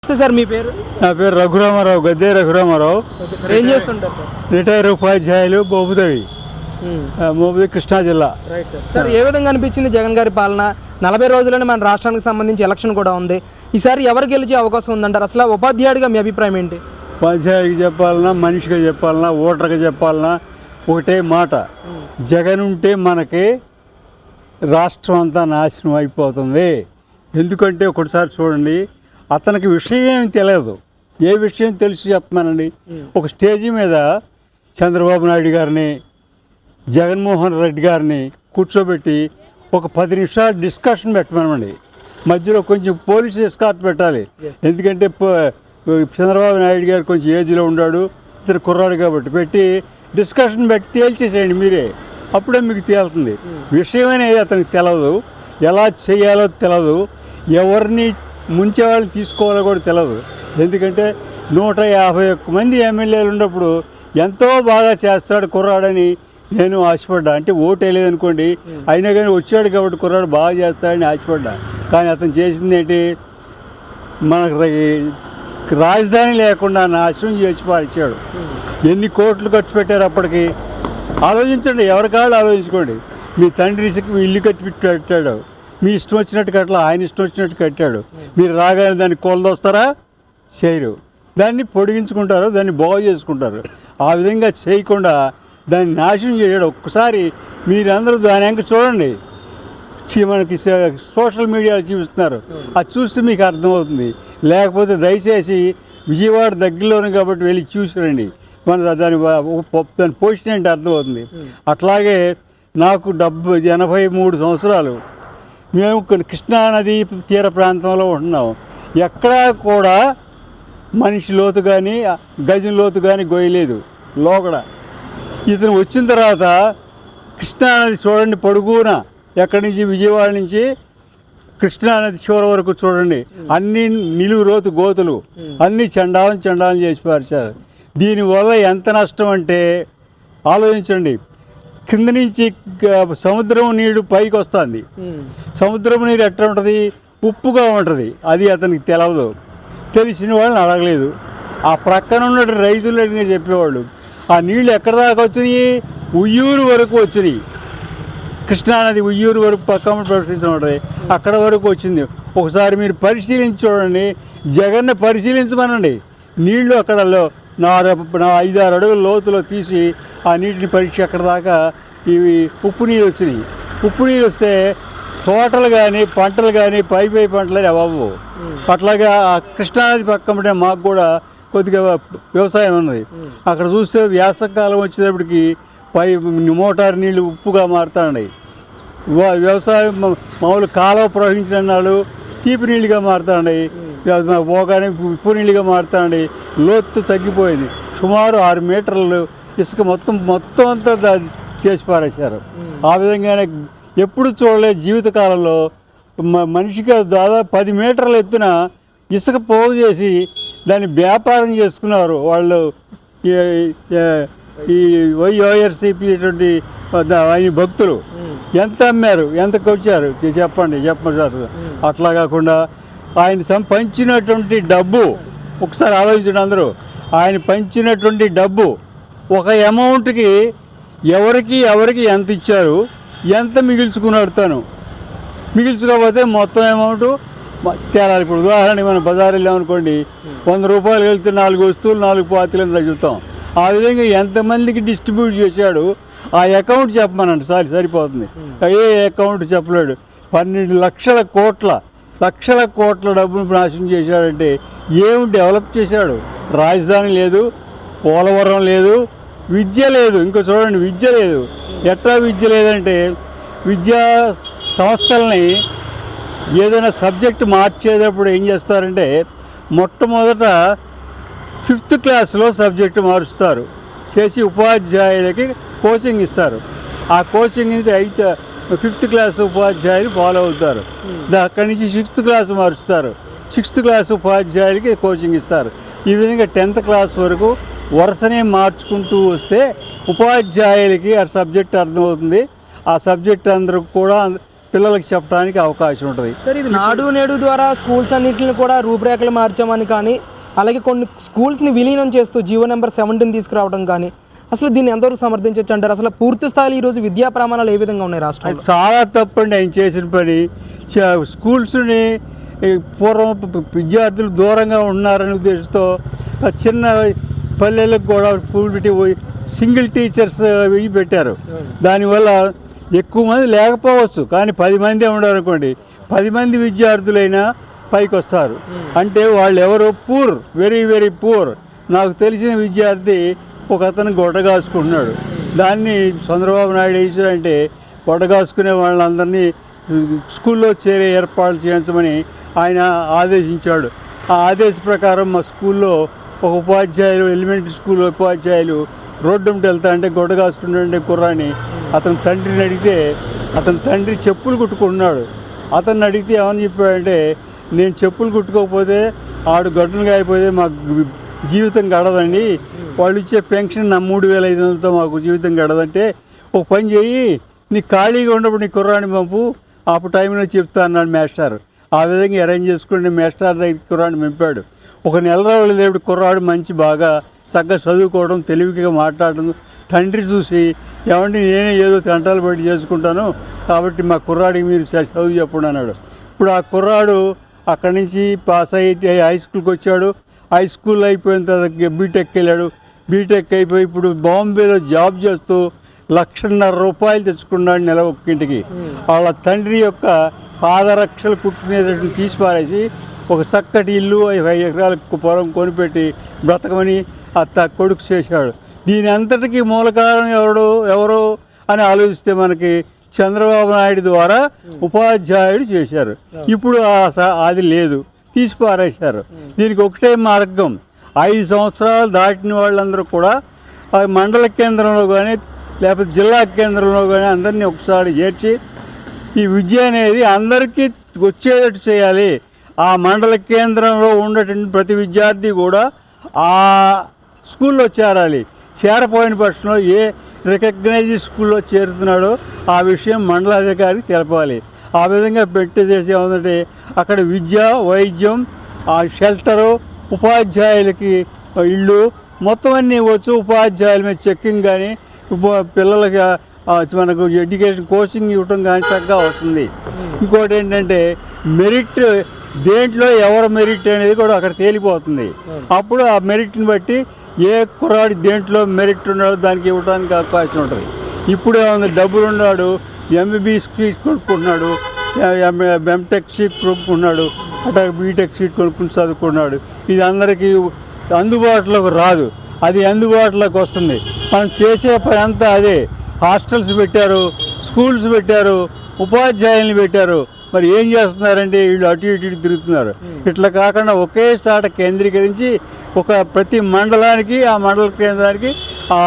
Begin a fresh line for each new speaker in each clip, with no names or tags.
Sir మీ పేరు?
నా పేరు రఘురామారావు, గద్దే రఘురామారావు.
ఏం చేస్తుంటారు సార్?
రిటైర్ ఉపాధ్యాయులు, మోపుదవి కృష్ణా జిల్లా.
Right sir. సార్ ఏ విధంగా అనిపించింది జగన్ గారి పాలన? 40 రోజుల్లోనే మన రాష్ట్రానికి సంబంధించి ఎలక్షన్ కూడా ఉంది. ఈసారి ఎవరు గెలిచే అవకాశం ఉందంటారు? అసలు ఉపాధ్యాయుడిగా మీ అభిప్రాయం ఏంటి?
ఉపాధ్యాయుడికి చెప్పాలన్నా, మనిషిగా చెప్పాలన్నా, ఓటర్గా చెప్పాలన్నా ఒకటే మాట, జగన్ ఉంటే మనకి రాష్ట్రం అంతా నాశనం అయిపోతుంది. ఎందుకంటే ఒకటిసారి చూడండి, అతనికి విషయం ఏమి తెలియదు. ఏ విషయం తెలిసి చెప్పమానండి. ఒక స్టేజీ మీద చంద్రబాబు నాయుడు గారిని, జగన్మోహన్ రెడ్డి గారిని కూర్చోబెట్టి ఒక 10 నిమిషాలు డిస్కషన్ పెట్టమనండి. మధ్యలో కొంచెం పోలీసు ఎస్కార్ట్ పెట్టాలి. ఎందుకంటే చంద్రబాబు నాయుడు గారు కొంచెం ఏజ్లో ఉన్నాడు, ఇతను కుర్రాడు కాబట్టి పెట్టి డిస్కషన్ పెట్టి తేల్చేసేయండి మీరే. అప్పుడే మీకు తేలుతుంది. విషయం అనేది అతనికి తెలియదు, ఎలా చేయాలో తెలియదు, ఎవరిని ముంచే వాళ్ళు తీసుకోవాలో కూడా తెలియదు. ఎందుకంటే 151 మంది ఎమ్మెల్యేలు ఉన్నప్పుడు ఎంతో బాగా చేస్తాడు కుర్రాడని నేను ఆశపడ్డా. అంటే ఓటు వేయలేదనుకోండి, అయినా కానీ వచ్చాడు కాబట్టి కుర్రాడు బాగా చేస్తాడని ఆశపడ్డా. కానీ అతను చేసింది ఏంటి, మనకు రాజధాని లేకుండా నాశనం చేసి పారిచ్చాడు. ఎన్ని కోట్లు ఖర్చు పెట్టారు అప్పటికి ఆలోచించండి. ఎవరికాళ్ళు ఆలోచించుకోండి. మీ తండ్రి ఇల్లు కట్టి పెట్టాడు, మీ ఇష్టం వచ్చినట్టు కట్టలా, ఆయన ఇష్టం వచ్చినట్టు కట్టాడు. మీరు రాగానే దాన్ని కోల్దొస్తారా? చేయరు. దాన్ని పొడిగించుకుంటారు, దాన్ని బాగు చేసుకుంటారు. ఆ విధంగా చేయకుండా దాన్ని నాశనం చేయడం. ఒక్కసారి మీరందరూ దాని వెంక చూడండి. మనకి సోషల్ మీడియాలో చూపిస్తున్నారు, అది చూస్తే మీకు అర్థమవుతుంది. లేకపోతే దయచేసి విజయవాడ దగ్గరలోనే కాబట్టి వెళ్ళి చూసిరండి. దాని పొజిషన్ ఏంటి అర్థమవుతుంది. అట్లాగే నాకు 83 సంవత్సరాలు. మేము కృష్ణానది తీర ప్రాంతంలో ఉంటున్నాం. ఎక్కడా కూడా మనిషి లోతు కానీ గజం లోతు కానీ గొయ్యలేదు లోగడ. ఇతను వచ్చిన తర్వాత కృష్ణానది చూడండి పొడుగున, ఎక్కడి నుంచి విజయవాడ నుంచి కృష్ణానది చివరి వరకు చూడండి, అన్ని నిలువు రోతు గోతులు, అన్నీ చండాలం చేసి పారేశారు. దీనివల్ల ఎంత నష్టం అంటే ఆలోచించండి. కింద నుంచి సముద్రం నీరు పైకి వస్తుంది. సముద్రం నీరు ఎట్లా ఉంటుంది? ఉప్పుగా ఉంటుంది. అది అతనికి తెలియదు. తెలిసిన వాళ్ళని అడగలేదు. ఆ ప్రక్కన ఉన్న రైతులని చెప్పేవాళ్ళు. ఆ నీళ్లు ఎక్కడ దాకా వచ్చినాయి? ఉయ్యూరు వరకు వచ్చినాయి. కృష్ణానది ఉయ్యూరు వరకు పక్కన ప్రశ్నించి ఉంటుంది, అక్కడ వరకు వచ్చింది. ఒకసారి మీరు పరిశీలించి చూడండి. జగన్ని పరిశీలించమనండి. నీళ్లు అక్కడ 5-6 అడుగుల లోతులో తీసి ఆ నీటిని పరీక్ష అక్కడ దాకా ఇవి ఉప్పు నీళ్ళు వచ్చినాయి. ఉప్పు నీళ్ళు వస్తే తోటలు కానీ పంటలు కానీ పై పంటలు అవ్వవు. అట్లాగే ఆ కృష్ణానది పక్కన మాకు కూడా కొద్దిగా వ్యవసాయం ఉన్నది. అక్కడ చూస్తే వేసవకాలం వచ్చేటప్పటికి మోటార్ నీళ్ళు ఉప్పుగా మారుతున్నాయి. వ్యవసాయం మామూలు కాలువ ప్రవహించిన నాళ్ళు తీపి నీళ్ళుగా మారుతున్నాయి. పోగానే ఉప్పు నీళ్ళుగా మారుతున్నాయి. లోతు తగ్గిపోయింది. సుమారు 6 మీటర్లు ఇసుక మొత్తం అంతా చేసి పారేశారు. ఆ విధంగానే ఎప్పుడు చూడలేదు జీవితకాలంలో. మనిషికి దాదాపు 10 మీటర్ల ఎత్తున ఇసుక పోగు చేసి దాన్ని వ్యాపారం చేసుకున్నారు వాళ్ళు. ఈ వైఎస్ఆర్సీపీ ఆయన భక్తులు ఎంత అమ్మారు, ఎంతకు వచ్చారు చెప్పండి. అట్లా కాకుండా ఆయన పంచినటువంటి డబ్బు ఒకసారి ఆలోచించండి అందరూ. ఆయన పంచినటువంటి డబ్బు ఒక అమౌంట్కి ఎవరికి ఎంత ఇచ్చారు, ఎంత మిగిల్చుకున్నాడు తను. మిగిల్చుకోకపోతే మొత్తం అమౌంట్ తేలాలి. ఇప్పుడు ఉదాహరణకి మనం బజార్ వెళ్ళామనుకోండి, 100 రూపాయలు వెళ్తే 4 వస్తువులు 4 పాతికలు తగ్గుతాం. ఆ విధంగా ఎంతమందికి డిస్ట్రిబ్యూట్ చేశాడు ఆ అకౌంట్ చెప్పమనండి, సరిపోతుంది. ఏ అకౌంట్ చెప్పలేడు. 12 లక్షల కోట్ల డబ్బులు నాశనం చేశాడంటే ఏమి డెవలప్ చేశాడు? రాజధాని లేదు, పోలవరం లేదు, విద్య లేదు. ఇంకా చూడండి, విద్య లేదు. ఎట్లా విద్య లేదంటే, విద్యా సంస్థలని ఏదైనా సబ్జెక్టు మార్చేటప్పుడు ఏం చేస్తారంటే, మొట్టమొదట 5th క్లాస్లో సబ్జెక్టు మారుస్తారు. చేసి ఉపాధ్యాయులకి కోచింగ్ ఇస్తారు. ఆ కోచింగ్ 5th క్లాస్ ఉపాధ్యాయులు ఫాలో అవుతారు. అక్కడి నుంచి 6th క్లాస్ మారుస్తారు. 6th క్లాస్ ఉపాధ్యాయులకి కోచింగ్ ఇస్తారు. ఈ విధంగా 10th క్లాస్ వరకు వరుసనే మార్చుకుంటూ వస్తే ఉపాధ్యాయులకి ఆ సబ్జెక్ట్ అర్థమవుతుంది. ఆ సబ్జెక్ట్ అందరూ కూడా పిల్లలకి చెప్పడానికి అవకాశం ఉంటుంది.
సార్, ఇది నాడు నేడు ద్వారా స్కూల్స్ అన్నింటిని కూడా రూపురేఖలు మార్చామని కానీ, అలాగే కొన్ని స్కూల్స్ని విలీనం చేస్తూ జీవో నెంబర్ 17 తీసుకురావడం కానీ, అసలు దీన్ని ఎంతవరకు సమర్థించవచ్చు అంటారు? అసలు పూర్తి స్థాయిలో ఈరోజు విద్యా ప్రమాణాలు ఏ విధంగా ఉన్నాయి రాష్ట్రంలో?
చాలా తప్పండి ఆయన చేసిన పని. స్కూల్స్ని పూర్వం విద్యార్థులు దూరంగా ఉన్నారనే ఉద్దేశంతో చిన్న పల్లెలకు కూడా పూలు పెట్టి సింగిల్ టీచర్స్ ఇవి పెట్టారు. దానివల్ల ఎక్కువ మంది లేకపోవచ్చు, కానీ 10 మంది ఉండరు అనుకోండి, 10 మంది విద్యార్థులైనా పైకి వస్తారు. అంటే వాళ్ళు ఎవరో పూర్, వెరీ వెరీ పూర్. నాకు తెలిసిన విద్యార్థి ఒక అతను గొడ్డగాసుకుంటున్నాడు. దాన్ని చంద్రబాబు నాయుడు వేసాడంటే గొడ్డగాసుకునే వాళ్ళందరినీ స్కూల్లో చేరే ఏర్పాట్లు చేయించమని ఆయన ఆదేశించాడు. ఆ ఆదేశ ప్రకారం మా స్కూల్లో ఒక ఉపాధ్యాయులు, ఎలిమెంటరీ స్కూల్ ఉపాధ్యాయులు రోడ్డు వెళ్తా అంటే గొడ్డగాసుకుంటుండే కుర్రాన్ని అతని తండ్రిని అడిగితే, అతని తండ్రి చెప్పులు కుట్టుకుంటున్నాడు. అతన్ని అడిగితే ఏమని చెప్పాడంటే, నేను చెప్పులు కుట్టుకోకపోతే ఆడు గడ్డులుగా అయిపోతే మాకు జీవితం గడదండి, వాళ్ళు ఇచ్చే పెన్షన్ నా 3,500తో మాకు జీవితం గడదంటే, ఒక పని చేయి, నీ ఖాళీగా ఉన్నప్పుడు నీ కుర్రాన్ని పంపు, అప్పుడు టైంలో చెప్తా అన్నాడు మాస్టర్. ఆ విధంగా అరేంజ్ చేసుకుని మాస్టర్ దగ్గర కుర్రాన్ని పంపాడు. ఒక నెల రోజులు లేడు కుర్రాడు మంచి బాగా చక్కగా చదువుకోవడం, తెలివిగా మాట్లాడడం. తండ్రి చూసి, ఏమంటే నేనే ఏదో తంటాలు బయట చేసుకుంటాను కాబట్టి మా కుర్రాడికి మీరు చదువు చెప్పండి అన్నాడు. ఇప్పుడు ఆ కుర్రాడు అక్కడి నుంచి పాస్ అయ్యి హై స్కూల్కి వచ్చాడు. హై స్కూల్ అయిపోయిన తర్వాత బీటెక్ వెళ్ళాడు. బీటెక్ అయిపోయి ఇప్పుడు బాంబేలో జాబ్ చేస్తూ 1,50,000 రూపాయలు తెచ్చుకున్నాడు నెల ఒక్కింటికి. వాళ్ళ తండ్రి యొక్క పాదరక్షలు కుట్టుకునేటట్టు తీసి పారేసి ఒక చక్కటి ఇల్లు 5 ఎకరాల పొలం కొనిపెట్టి బ్రతకమని కొడుకు చేశాడు. దీని అంతటికీ మూల కారణం ఎవరు అని ఆలోచిస్తే మనకి చంద్రబాబు నాయుడు ద్వారా ఉపాధ్యాయుడు చేశారు. ఇప్పుడు అది లేదు, తీసి పారేశారు. దీనికి ఒకటే మార్గం, 5 సంవత్సరాలు దాటిన వాళ్ళందరూ కూడా మండల కేంద్రంలో కానీ లేకపోతే జిల్లా కేంద్రంలో కానీ అందరినీ ఒకసారి చేర్చి ఈ విద్య అనేది అందరికీ వచ్చేటట్టు చేయాలి. ఆ మండల కేంద్రంలో ఉండేటువంటి ప్రతి విద్యార్థి కూడా ఆ స్కూల్లో చేరాలి. చేరపోయిన పక్షంలో ఏ రికగ్నైజ్డ్ స్కూల్లో చేరుతున్నాడో ఆ విషయం మండలాధికారికి తెలపాలి. ఆ విధంగా పెట్టేసేసి ఏమంటే అక్కడ విద్య, వైద్యం, ఆ షెల్టరు, ఉపాధ్యాయులకి ఇళ్ళు మొత్తం అన్నీ వచ్చు. ఉపాధ్యాయుల మీద చెక్కింగ్ కానీ పిల్లలకి మనకు ఎడ్యుకేషన్ కోచింగ్ ఇవ్వటం కానీ చక్కగా వస్తుంది. ఇంకోటి ఏంటంటే మెరిట్, దేంట్లో ఎవరు మెరిట్ అనేది కూడా అక్కడ తేలిపోతుంది. అప్పుడు ఆ మెరిట్ని బట్టి ఏ కుర్రాడు దేంట్లో మెరిట్ ఉన్నాడో దానికి ఇవ్వడానికి అవకాశం ఉంటుంది. ఇప్పుడు ఏమన్నా డబ్బులు ఉన్నాడు, ఎంబీబీఎస్ సీట్ కొనుక్కుంటున్నాడు, ఎంటెక్ సీట్ కొనుక్కున్నాడు, అట్లా బీటెక్ సీట్ కొనుక్కుని చదువుకున్నాడు. ఇది అందరికీ అందుబాటులోకి రాదు, అది అందుబాటులోకి వస్తుంది. మనం చేసే పని అంతా అదే. హాస్టల్స్ పెట్టారు, స్కూల్స్ పెట్టారు, ఉపాధ్యాయుల్ని పెట్టారు. మరి ఏం చేస్తున్నారంటే వీళ్ళు అటు ఇటు తిరుగుతున్నారు. ఇట్లా కాకుండా ఒకే చాట కేంద్రీకరించి ప్రతి మండలానికి, ఆ మండల కేంద్రానికి ఆ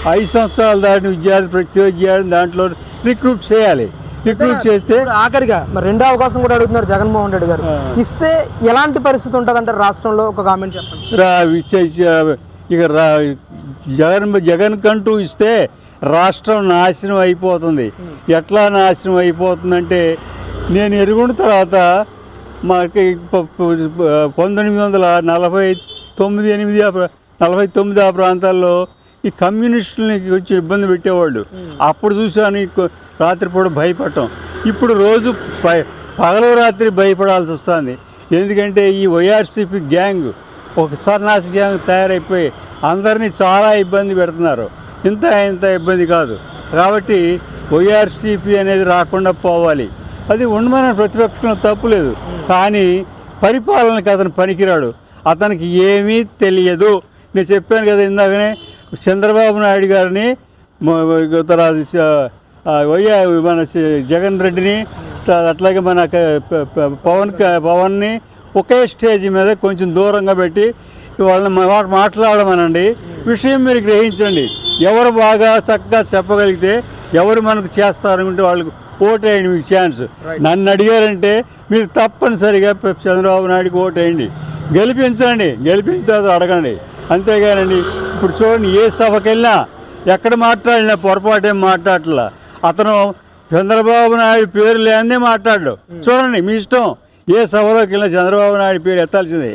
5 సంవత్సరాలు దాటిన విద్యార్థి, ప్రతి విద్యార్థి దాంట్లో రిక్రూట్ చేయాలి. రిక్రూట్ చేస్తే
ఆఖరిగా మరి రెండో అవకాశం కూడా అడుగుతున్నారు జగన్మోహన్ రెడ్డి గారు. ఇస్తే ఎలాంటి పరిస్థితి ఉంటుంది అంటారు రాష్ట్రంలో? ఒక కామెంట్ చెప్పండి.
ఇక జగన్ కంటూ ఇస్తే రాష్ట్రం నాశనం అయిపోతుంది. ఎట్లా నాశనం అయిపోతుందంటే, నేను ఎరుగున్న తర్వాత మాకు 1949 ఆ ప్రాంతాల్లో ఈ కమ్యూనిస్టులకి వచ్చి ఇబ్బంది పెట్టేవాళ్ళు. అప్పుడు చూసాను రాత్రిపూట భయపడటం. ఇప్పుడు రోజు పగలు రాత్రి భయపడాల్సి వస్తుంది. ఎందుకంటే ఈ వైఆర్సీపీ గ్యాంగ్ ఒక సన్నాసి గ్యాంగ్ తయారైపోయి అందరినీ చాలా ఇబ్బంది పెడుతున్నారు. ఇంత ఇబ్బంది కాదు. కాబట్టి వైఆర్సీపీ అనేది రాకుండా పోవాలి. అది ఉండమని ప్రతిపక్షంలో తప్పులేదు, కానీ పరిపాలనకి అతను పనికిరాడు. అతనికి ఏమీ తెలియదు. నేను చెప్పాను కదా ఇందాకనే, చంద్రబాబు నాయుడు గారిని, మన జగన్ రెడ్డిని, అట్లాగే మన పవన్ని ఒకే స్టేజ్ మీద కొంచెం దూరంగా పెట్టి వాళ్ళని మాట్లాడమనండి. విషయం మీరు గ్రహించండి. ఎవరు బాగా చక్కగా చెప్పగలిగితే, ఎవరు మనకు చేస్తారనుకుంటే వాళ్ళకు ఓటేయండి. మీకు ఛాన్స్. నన్ను అడిగారంటే మీరు తప్పనిసరిగా చంద్రబాబు నాయుడుకి ఓటేయండి, గెలిపించండి. గెలిపించిన తర్వాత అడగండి, అంతేగానండి. ఇప్పుడు చూడండి, ఏ సభకి వెళ్ళినా ఎక్కడ మాట్లాడినా పొరపాటు ఏం మాట్లాడట్లా. అతను చంద్రబాబు నాయుడు పేరు లేనిదే మాట్లాడు. చూడండి మీ ఇష్టం, ఏ సభలోకి వెళ్ళినా చంద్రబాబు నాయుడు పేరు ఎత్తాల్సిందే.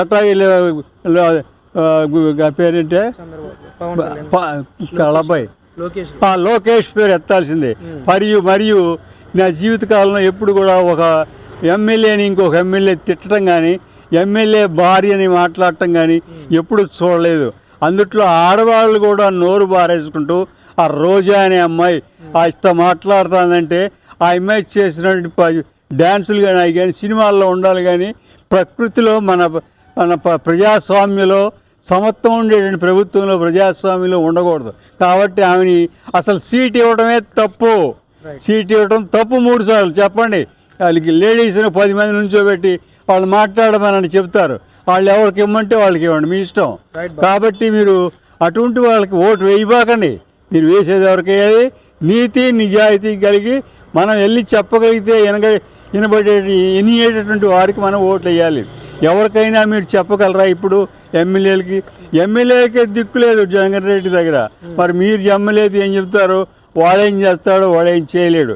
ఎత్తా పేరేంటే అబ్బాయి లోకేష్ పేరు ఎత్తాల్సిందే. మరియు నా జీవితకాలంలో ఎప్పుడు కూడా ఒక ఎమ్మెల్యేని ఇంకొక ఎమ్మెల్యే తిట్టడం కానీ, ఎమ్మెల్యే భార్యని మాట్లాడటం కానీ ఎప్పుడు చూడలేదు. అందుట్లో ఆడవాళ్ళు కూడా నోరు బారేసుకుంటూ ఆ రోజా అనే అమ్మాయి ఇష్ట మాట్లాడుతుందంటే ఆ అమ్మాయి చేసినటువంటి డ్యాన్సులు కానీ అవి కానీ సినిమాల్లో ఉండాలి, కానీ ప్రకృతిలో మన ప్రజాస్వామ్యంలో సమత్వం ఉండేటువంటి ప్రభుత్వంలో ప్రజాస్వామ్యంలో ఉండకూడదు. కాబట్టి ఆమెని అసలు సీట్ ఇవ్వడమే తప్పు. సీట్ ఇవ్వడం తప్పు 3 సార్లు చెప్పండి. వాళ్ళకి లేడీస్ని 10 మంది నుంచోబెట్టి వాళ్ళు మాట్లాడమని చెప్తారు. వాళ్ళు ఎవరికి ఇవ్వమంటే వాళ్ళకి ఇవ్వండి, మీ ఇష్టం. కాబట్టి మీరు అటువంటి వాళ్ళకి ఓటు వేయబాకండి. మీరు వేసేది ఎవరికి వేయాలి? నీతి నిజాయితీ కలిగి మనం వెళ్ళి చెప్పగలిగితే వినేటటువంటి వారికి మనం ఓట్లు వేయాలి. ఎవరికైనా మీరు చెప్పగలరా? ఇప్పుడు ఎమ్మెల్యేలకే దిక్కు లేదు జగన్ రెడ్డి దగ్గర. మరి మీరు ఎమ్మెల్యేది ఏం చెప్తారు? వాడేం చేస్తాడో వాడేం చేయలేడు.